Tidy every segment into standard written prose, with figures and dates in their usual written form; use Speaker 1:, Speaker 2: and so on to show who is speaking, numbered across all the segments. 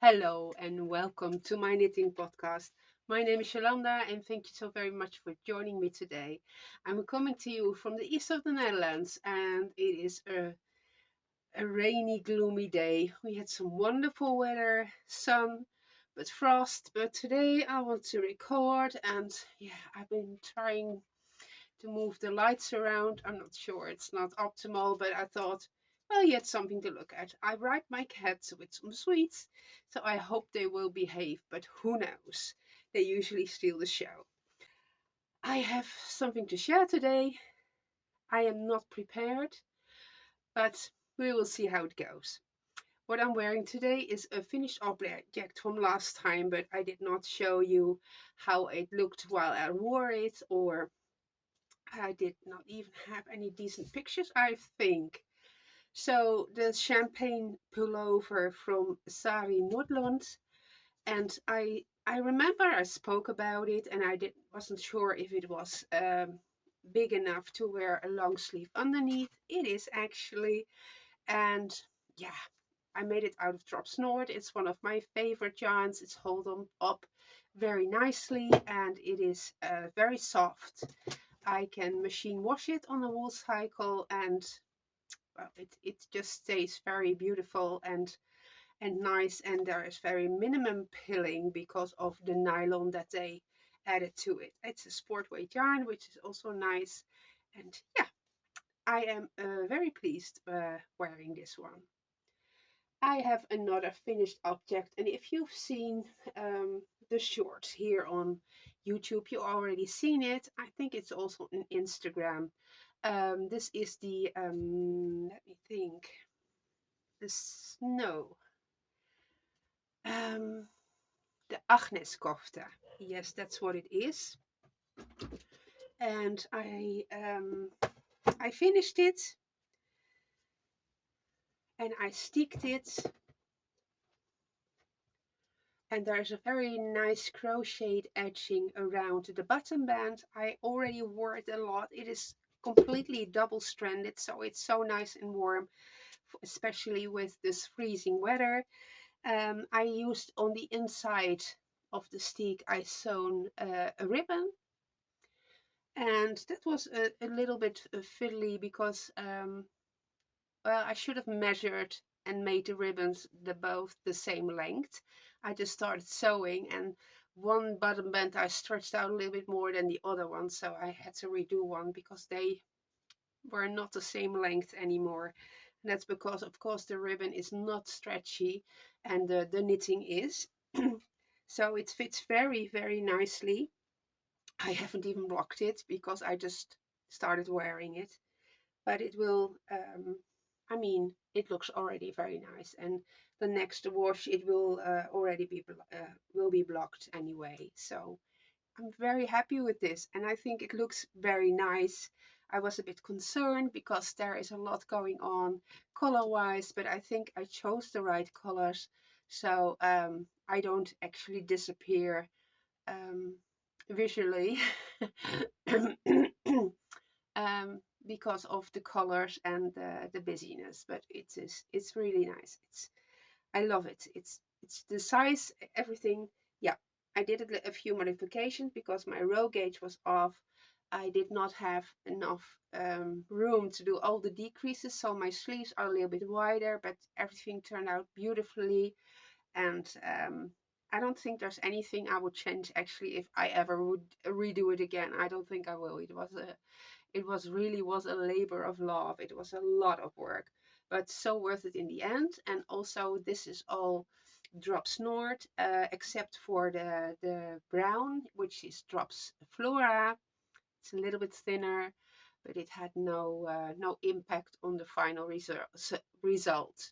Speaker 1: Hello and welcome to my knitting podcast. My name is Jolanda and thank you so very much for joining me today. I'm coming to you from the east of the Netherlands and it is a rainy, gloomy day. We had some wonderful weather, sun, but frost. But today I want to record and yeah, I've been trying to move the lights around. I'm not sure, it's not optimal, but I thought, well, yet something to look at. I write my cats with some sweets, so I hope they will behave, but who knows? They usually steal the show. I have something to share today. I am not prepared, but we will see how it goes. What I'm wearing today is a finished object from last time, but I did not show you how it looked while I wore it, or I did not even have any decent pictures, I think. So the champagne pullover from Sari Nordland, and I remember I spoke about it, and wasn't sure if it was big enough to wear a long sleeve underneath. It is actually, and yeah, I made it out of drop snort. It's one of my favorite yarns. It's hold on up very nicely, and it is very soft. I can machine wash it on a wool cycle, and well, it just stays very beautiful and nice, and there is very minimum pilling because of the nylon that they added to it. It's a sport weight yarn, which is also nice, and yeah, I am very pleased wearing this one. I have another finished object, and if you've seen the shorts here on YouTube, you already seen it. I think it's also on Instagram. This is the let me think, the snow, um, the Agnes kofta. Yes, that's what it is. And I finished it and I sticked it, and there's a very nice crocheted edging around the bottom band. I already wore it a lot. It is completely double stranded, so it's so nice and warm, especially with this freezing weather. I used on the inside of the stick, I sewn a ribbon, and that was a little bit fiddly because well, I should have measured and made the ribbons both the same length. I just started sewing, and one bottom band I stretched out a little bit more than the other one, so I had to redo one because they were not the same length anymore. And that's because, of course, the ribbon is not stretchy and the knitting is. So it fits very, very nicely. I haven't even blocked it because I just started wearing it. But it will, I mean, it looks already very nice. And the next wash, it will already will be blocked anyway. So I'm very happy with this, and I think it looks very nice. I was a bit concerned because there is a lot going on color-wise, but I think I chose the right colors, so I don't actually disappear um, visually because of the colors and the busyness. But it's really nice. I love it. It's the size, everything. Yeah, I did a few modifications because my row gauge was off. I did not have enough room to do all the decreases, so my sleeves are a little bit wider, but everything turned out beautifully. And I don't think there's anything I would change actually if I ever would redo it again. I don't think I will. It was really was a labor of love. It was a lot of work, but so worth it in the end. And also this is all drop snort, except for the brown, which is drops flora. It's a little bit thinner, but it had no impact on the final result.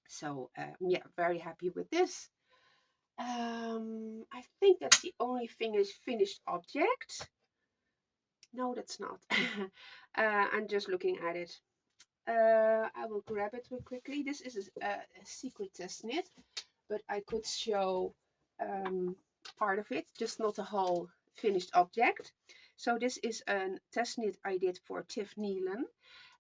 Speaker 1: So yeah, very happy with this. I think that's the only finished object. No, that's not. I'm just looking at it. I will grab it real quickly. This is a secret test knit, but I could show part of it, just not the whole finished object. So this is a test knit I did for Tiff Nealon,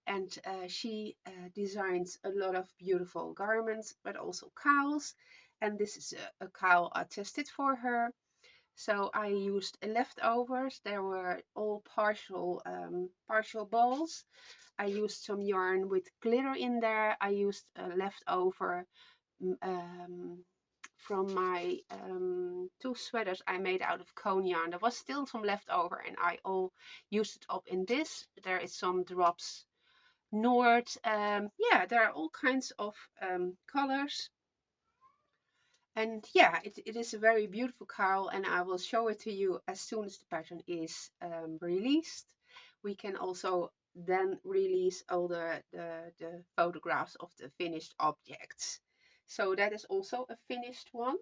Speaker 1: and she designs a lot of beautiful garments, but also cowls. and this is a cowl I tested for her. So I used leftovers. There were all partial balls. I used some yarn with glitter in there. I used leftover from my two sweaters I made out of cone yarn. There was still some left over, and I all used it up in this. There is some drops Nord. Yeah, there are all kinds of colors. And yeah, it is a very beautiful cowl, and I will show it to you as soon as the pattern is released. We can also then release all the photographs of the finished objects. So that is also a finished one.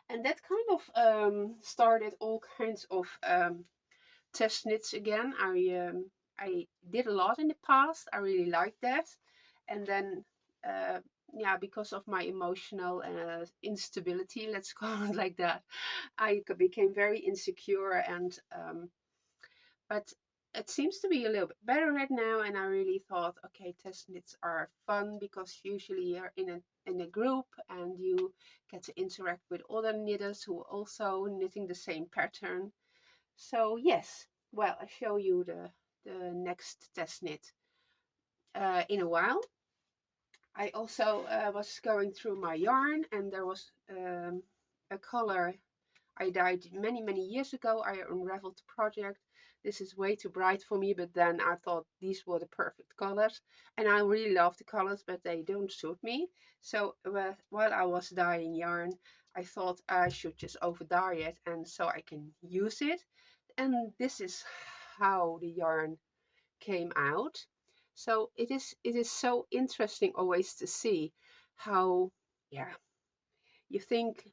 Speaker 1: And that kind of started all kinds of test knits again. I did a lot in the past. I really liked that. And then uh, yeah, because of my emotional instability, let's call it like that, I became very insecure. And but it seems to be a little bit better right now. And I really thought, okay, test knits are fun because usually you're in a group and you get to interact with other knitters who are also knitting the same pattern. So yes, well, I show you the next test knit in a while. I also was going through my yarn, and there was a color I dyed many years ago. I unraveled the project. This is way too bright for me, but then I thought these were the perfect colors, and I really love the colors, but they don't suit me. So while I was dyeing yarn, I thought I should just over dye it, and so I can use it. And this is how the yarn came out. So it is so interesting always to see how, yeah, you think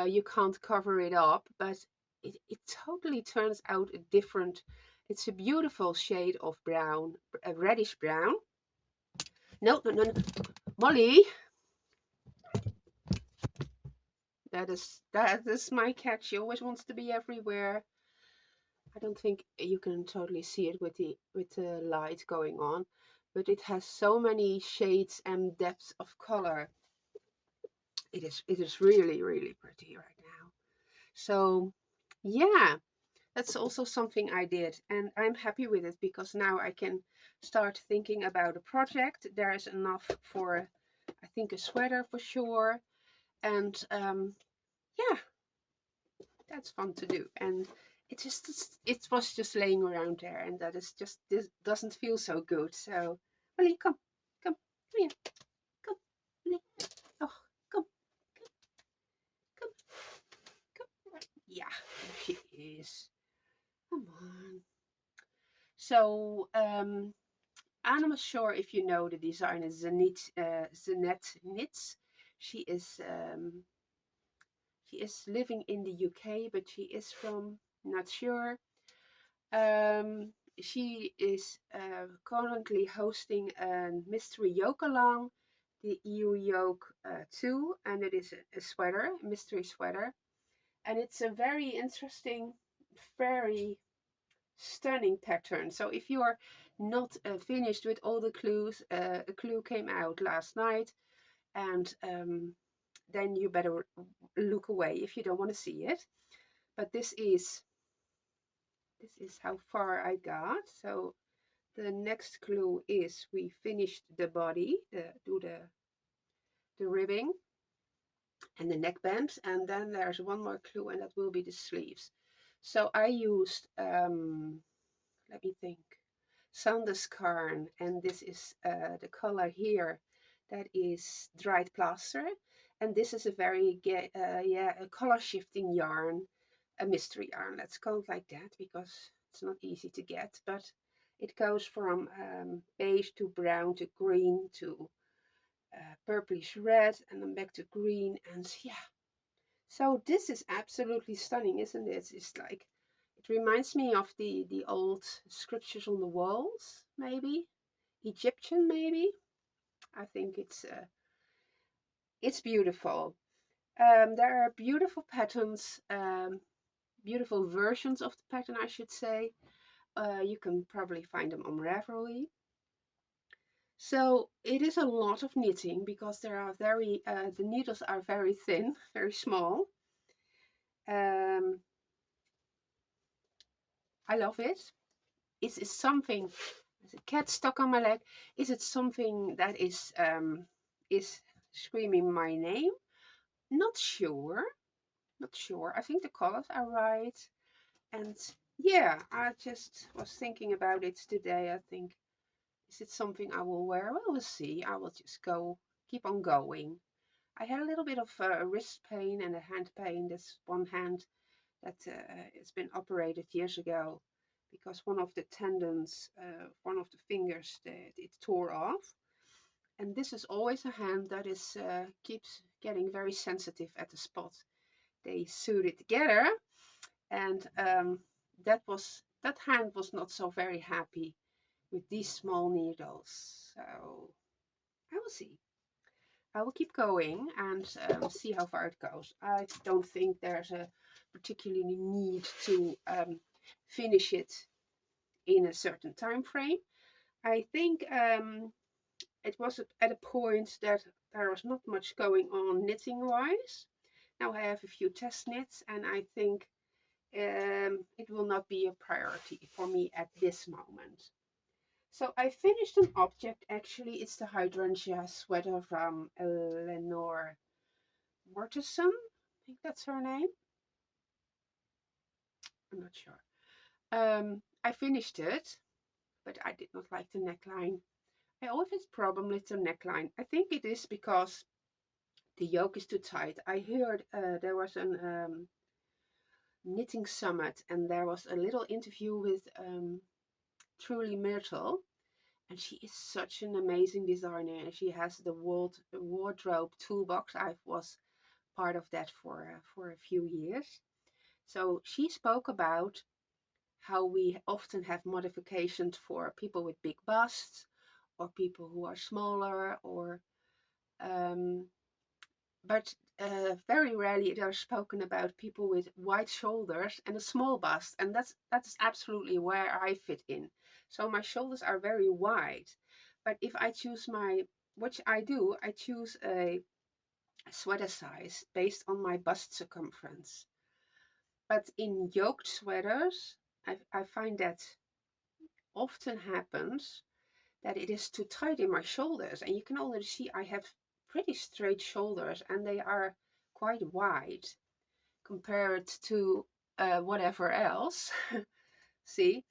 Speaker 1: you can't cover it up, but it totally turns out a different. It's a beautiful shade of brown, a reddish brown. No, no, no, no. Molly, that is my cat. She always wants to be everywhere. I don't think you can totally see it with the light going on, but it has so many shades and depths of color. It is really pretty right now. So yeah, that's also something I did, and I'm happy with it because now I can start thinking about a project. There is enough for, I think, a sweater for sure, and yeah, that's fun to do. And it was just laying around there, and that is just, this doesn't feel so good. So Molly, come here, come, Molly. Oh, come, come, come. Yeah, there she is. Come on. So I'm not sure if you know the designer Zenet Knits. She is um, she is living in the UK, but she is from, not sure. She is currently hosting a mystery yoke along, the EU yoke 2, and it is a sweater, a mystery sweater, and it's a very interesting, very stunning pattern. So if you are not finished with all the clues, a clue came out last night, and then you better look away if you don't want to see it. But this is how far I got. So the next clue is we finished the body, the ribbing and the neckband, and then there's one more clue, and that will be the sleeves. So I used let me think, Sandeskarn, and this is the color here, that is dried plaster, and this is a very yeah, a color shifting yarn, a mystery yarn, let's call it like that, because it's not easy to get, but it goes from beige to brown to green to purplish red, and then back to green, and yeah, so this is absolutely stunning, isn't it? It's like, it reminds me of the old scriptures on the walls, maybe Egyptian, maybe. I think it's beautiful. There are beautiful patterns, beautiful versions of the pattern, I should say. You can probably find them on Ravelry. So it is a lot of knitting because there are the needles are very thin, very small. Um, I love it. Is it something? There's a cat stuck on my leg. Is it something that is screaming my name? Not sure. Not sure. I think the colors are right. And yeah, I just was thinking about it today. I think, is it something I will wear? Well, we'll see. I will just keep on going. I had a little bit of wrist pain and a hand pain. This one hand that has been operated years ago because one of the tendons, one of the fingers, it tore off. And this is always a hand that is keeps getting very sensitive at the spot. They sewed it together, and that hand was not so very happy with these small needles. So I will see. I will keep going and see how far it goes. I don't think there's a particularly need to finish it in a certain time frame. I think it was at a point that there was not much going on knitting wise. Now I have a few test knits, and I think it will not be a priority for me at this moment. So I finished an object. Actually, it's the Hydrangea sweater from Eleanor Mortenson. I think that's her name. I'm not sure. I finished it, but I did not like the neckline. I always have a problem with the neckline. I think it is because the yoke is too tight. I heard there was an knitting summit, and there was a little interview with Truly Myrtle, and she is such an amazing designer. She has the wardrobe toolbox. I was part of that for a few years. So she spoke about how we often have modifications for people with big busts or people who are smaller, or um, but very rarely they're spoken about people with wide shoulders and a small bust, and that's absolutely where I fit in. So my shoulders are very wide, but if I choose which I do, I choose a sweater size based on my bust circumference. But in yoked sweaters, I find that often happens that it is too tight in my shoulders, and you can already see I have pretty straight shoulders, and they are quite wide compared to whatever else. See,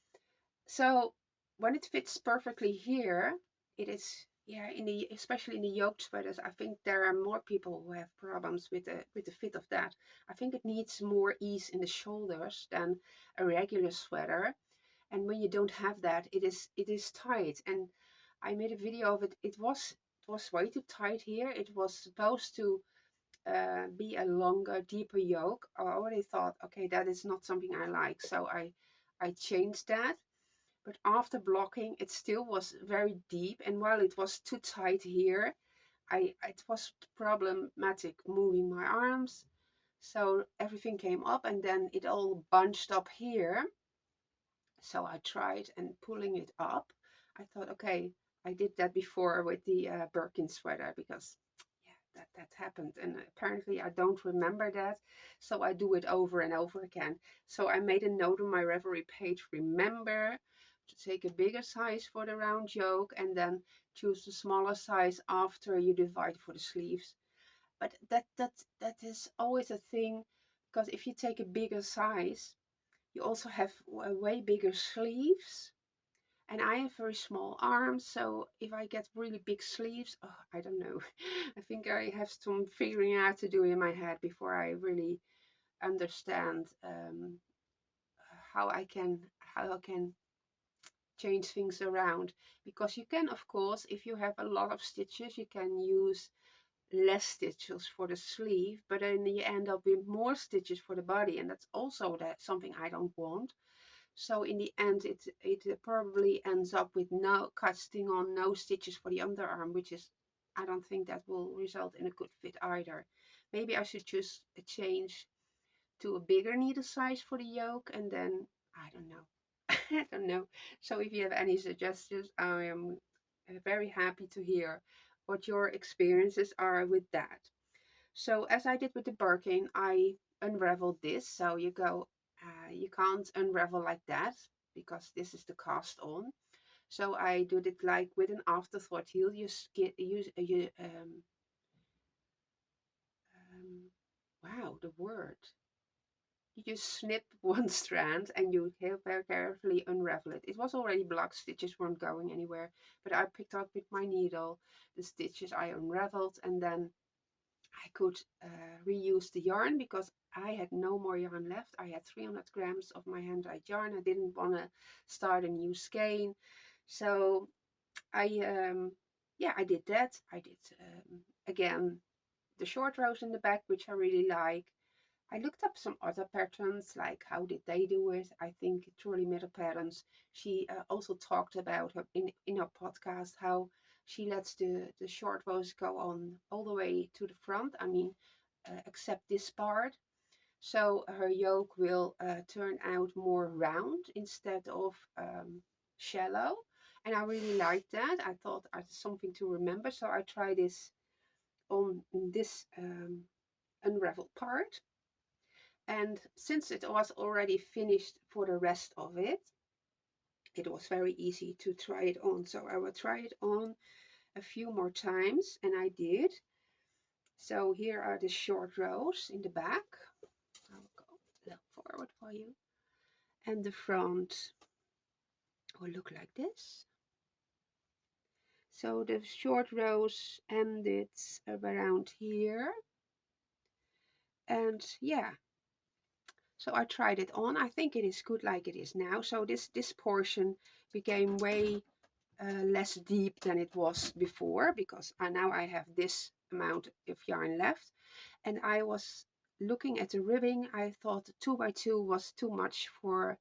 Speaker 1: so when it fits perfectly here, it is, yeah, especially in the yoked sweaters, I think there are more people who have problems with the fit of that. I think it needs more ease in the shoulders than a regular sweater, and when you don't have that, it is tight. And I made a video of it. It was way too tight here. It was supposed to be a longer, deeper yoke. I already thought, okay, that is not something I like, so I changed that. But after blocking, it still was very deep, and while it was too tight here, it was problematic moving my arms. So everything came up, and then it all bunched up here. So I tried and pulling it up. I thought, okay, I did that before with the Birkin sweater because yeah, that happened. And apparently I don't remember that. So I do it over and over again. So I made a note on my Reverie page, remember to take a bigger size for the round yoke and then choose the smaller size after you divide for the sleeves. But that is always a thing, because if you take a bigger size, you also have way bigger sleeves, and I have very small arms, so if I get really big sleeves, oh, I don't know. I think I have some figuring out to do in my head before I really understand how I can change things around. Because you can, of course, if you have a lot of stitches, you can use less stitches for the sleeve, but then you end up with more stitches for the body, and that's also something I don't want. So in the end, it probably ends up with no casting on no stitches for the underarm, which is, I don't think that will result in a good fit either. Maybe I should just change to a bigger needle size for the yoke, and then I don't know. I don't know. So if you have any suggestions, I am very happy to hear what your experiences are with that. So as I did with the Birkin, I unraveled this. So you can't unravel like that because this is the cast on. So I did it like with an afterthought heel. Wow, the word. You just snip one strand and you very carefully unravel it. It was already blocked, stitches weren't going anywhere, but I picked up with my needle the stitches I unraveled, and then I could reuse the yarn because I had no more yarn left. I had 300 grams of my hand-dyed yarn. I didn't want to start a new skein. So I did that. I did, again, the short rows in the back, which I really like. I looked up some other patterns, like how did they do it. I think Truly Middle Patterns, she also talked about her in her podcast how she lets the short rows go on all the way to the front. I mean, except this part. So her yoke will turn out more round instead of shallow. And I really liked that. I thought it was something to remember. So I tried this on this unraveled part. And since it was already finished for the rest of it, it was very easy to try it on. So I will try it on a few more times, and I did. So here are the short rows in the back. I will go a little forward for you. And the front will look like this. So the short rows ended around here. And yeah, so I tried it on. I think it is good like it is now. So this portion became way less deep than it was before because now I have this amount of yarn left. And I was looking at the ribbing. I thought 2 by 2 was too much for.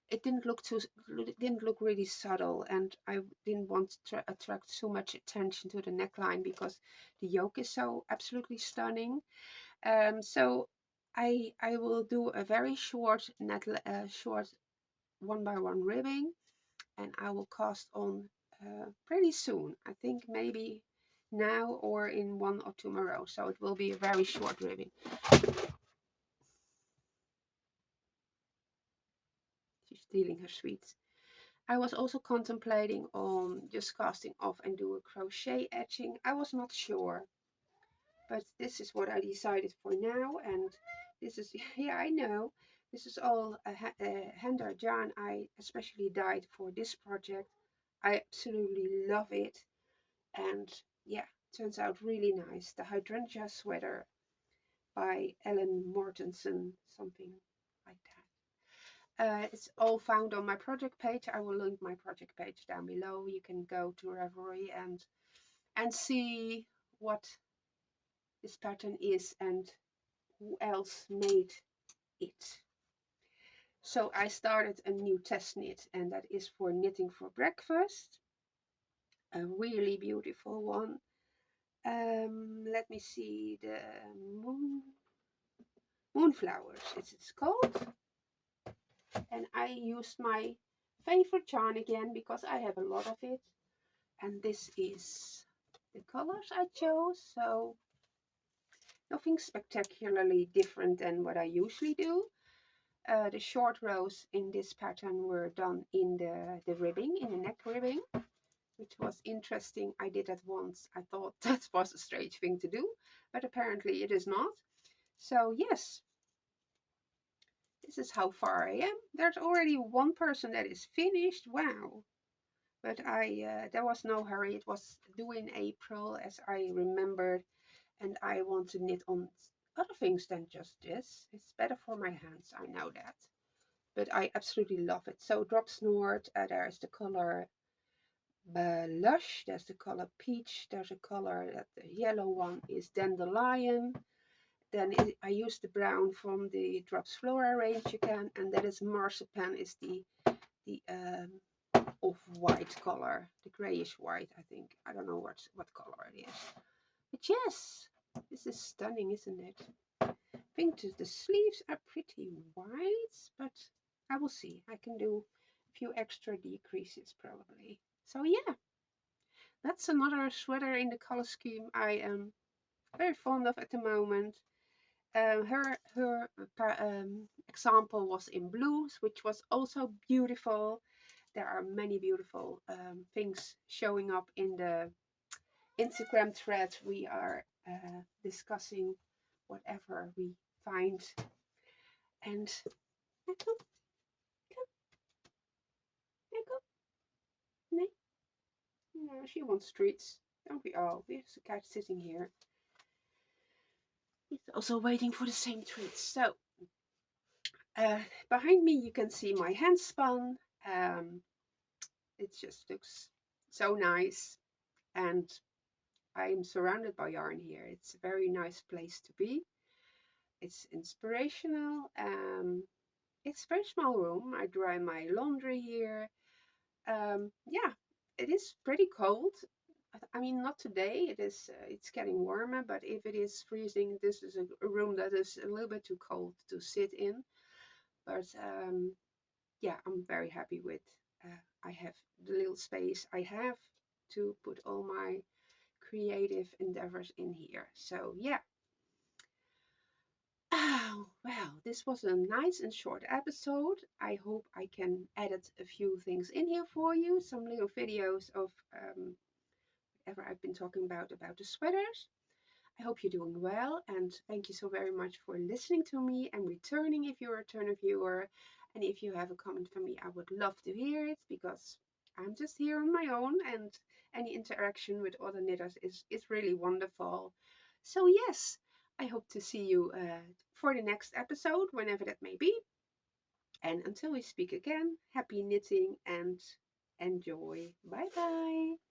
Speaker 1: It didn't look really subtle, and I didn't want to attract so much attention to the neckline because the yoke is so absolutely stunning. So I will do a very short short 1 by 1 ribbing, and I will cast on pretty soon. I think maybe now or in 1 or 2 more rows. So it will be a very short ribbing. She's stealing her sweets. I was also contemplating on just casting off and do a crochet etching. I was not sure, but this is what I decided for now. And this is, yeah, I know, this is all a hand-dyed yarn I especially dyed for this project. I absolutely love it. And yeah, turns out really nice. The Hydrangea sweater by Mortenson, something like that. It's all found on my project page. I will link my project page down below. You can go to Ravelry and see what this pattern is and who else made it. So I started a new test knit, and that is for knitting for breakfast. A really beautiful one. Let me see, the Moonflowers it's called. And I used my favorite yarn again because I have a lot of it. And this is the colors I chose. So nothing spectacularly different than what I usually do. The short rows in this pattern were done in the ribbing, in the neck ribbing, which was interesting. I did that once. I thought that was a strange thing to do, but apparently it is not. So yes, this is how far I am. There's already one person that is finished. Wow. But there was no hurry. It was due in April, as I remembered, and I want to knit on other things than just this. It's better for my hands, I know that. But I absolutely love it. So drop snort, there's the color Lush, there's the color Peach, there's a color, that the yellow one is Dandelion. Then I use the brown from the Drops Flora range again, and that is Marzipan, is the off-white color, the grayish white, I think. I don't know what color it is. But yes, this is stunning, isn't it? I think the sleeves are pretty white, but I will see. I can do a few extra decreases probably. So yeah, that's another sweater in the color scheme I am very fond of at the moment. Her example was in blues, which was also beautiful. There are many beautiful things showing up in the Instagram thread. We are discussing whatever we find. And Echo, come, Echo, nee. No, she wants treats. Don't we all? There's a cat sitting here. He's also waiting for the same treats. So, behind me you can see my hand spun. Um, it just looks so nice. And I'm surrounded by yarn here. It's a very nice place to be. It's inspirational. It's a very small room. I dry my laundry here. Yeah, it is pretty cold. I mean, not today. It is. It's getting warmer, but if it is freezing, this is a room that is a little bit too cold to sit in. But yeah, I'm very happy with. I have the little space I have to put all my creative endeavors in here. So yeah. Oh, well, this was a nice and short episode. I hope I can edit a few things in here for you, some little videos of whatever I've been talking about the sweaters. I hope you're doing well, and thank you so very much for listening to me and returning if you're a return viewer. And if you have a comment for me, I would love to hear it because I'm just here on my own, and any interaction with other knitters is really wonderful. So yes, I hope to see you for the next episode, whenever that may be. And until we speak again, happy knitting and enjoy. Bye bye.